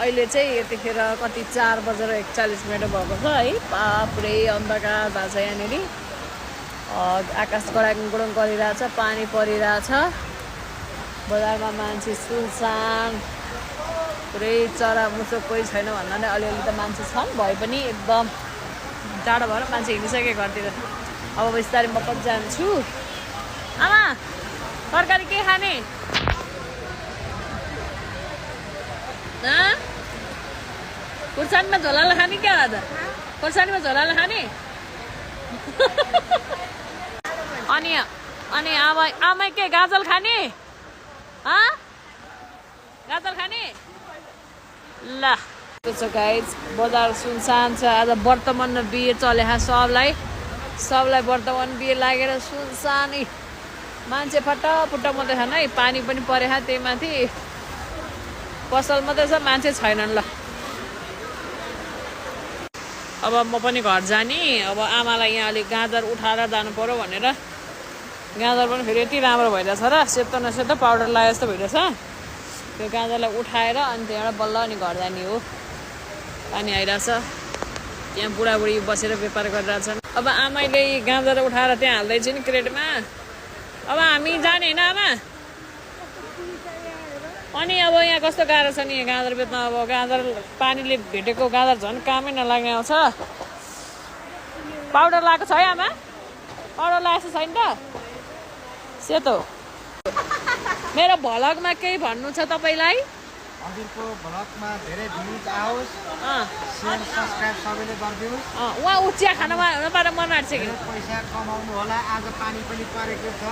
अहिले चाहिँ यतिखेर कति 4:41 भएको छ है। बाफ्रे अन्धकार भएको छ यहाँनिर। आकाश गडाङ गुडुङ गरिरहेछ, पानी परिरहेछ। बजारमा मान्छे सुनसान, पुरै चरामुसो कोही छैन भन्दा नै अलिअलि त मान्छे छन्, भए पनि एकदम टाढो भएर मान्छे हिँडिसके घरतिर। अब बिस्तारै म पनि जान्छु। आमा तरकारी के खाने? खुर्सानीमा झोलाले खाने क्या आज? खुर्सानीमा झोलाले खाने? अनि आमा के गाजल खाने? गाजल खाने? ल गाइज बजार सुनसान छ आज। वर्तमानमा बिहे चले सबलाई वर्तमान बिहे लागेर सुनसानै मान्छे फटाफुट्टा मात्रै छन् है। पानी पनि परे त्यही माथि पसल मात्रै छ, मान्छे छैनन्। ल अब म पनि घर जाने। अब आमालाई यहाँ अलिक गाजर उठाएर जानु पर्यो भनेर। गाजर पनि फेरि यति राम्रो भइरहेछ र सेतो न सेतो पाउडर लगाए जस्तो भइरहेछ। त्यो गाजरलाई उठाएर अनि त्यहाँबाट बल्ल अनि घर जाने हो। पानी आइरहेछ, त्यहाँ बुढाबुढी बसेर व्यापार गरिरहेछन्। अब आमाले गाजर उठाएर त्यहाँ हाल्दैछ नि क्रेटमा। अब हामी जाने होइन आमा? अनि अब यहाँ कस्तो गाह्रो छ नि गाजर बेच्न। अब गाजर पानीले भेटेको गाजर झन् कामै नलाग्ने आउँछ। पाउडर लगाएको छ है आमा? पाउडर लगाएको छैन त? सेतो। मेरो भ्लगमा केही भन्नु छ तपाईँलाई? हजुरको भ्लगमा धेरै भ्युज आओस्, शेयर सब्स्क्राइब सबैले गरिदिनुहोस्। उहाँ चिया खानमा नपाएर मन आँट्छ कि पैसा कमाउनु होला। आज पानी पनि परेको छ।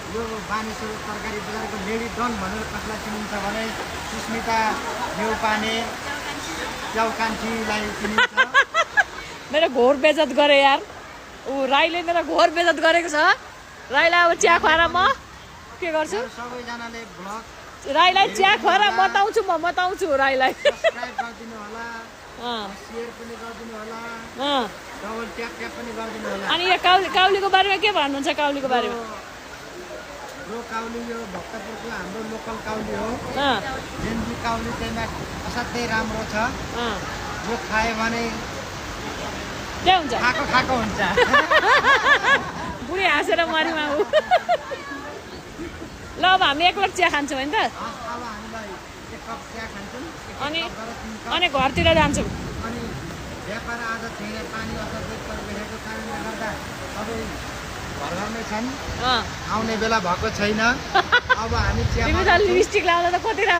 यो बानेश्वर तरकारी बजारको लेडी डन भनेर कसलाई चिनिन्छ भने सुस्मिता नेउपाने च्याउकान्छीलाई चिनिन्छ। मेरो घोर बेजत गरे यार। राईले मेरो घोर बेजत गरेको छ। राईलाई अब चिया खुवाएर म के गर्छु? सबैजनाले भ्लग राईलाई चिया खुवाएर मताउँछु राईलाई। सब्स्क्राइब गरिदिनु होला, शेयर पनि गरिदिनु होला, डबल ट्याप पनि गरिदिनु होला। अनि यो काउलीको बारेमा के भन्नुहुन्छ? काउलीको बारेमा यो काउली यो भक्तपुरको हाम्रो लोकल काउली हो। जेन्जी काउली चाहिँ असाध्यै राम्रो छ। यो खायो भने के हुन्छ? खाएको हुन्छ। बुढी हाँसेर मरिमा हो। ल अब हामी एक लट चिया खान्छौँ होइन त? अब हामीलाई एक कप चिया खान्छौँ अनि घरतिर जान्छौँ। अनि व्यापार आज छैन, पानी असाध्यै परिरहेको कारणले गर्दा सबै घर घरमै छन्, आउने बेला भएको छैन। अब हामी चिया लिपस्टिक लाउँदा त कति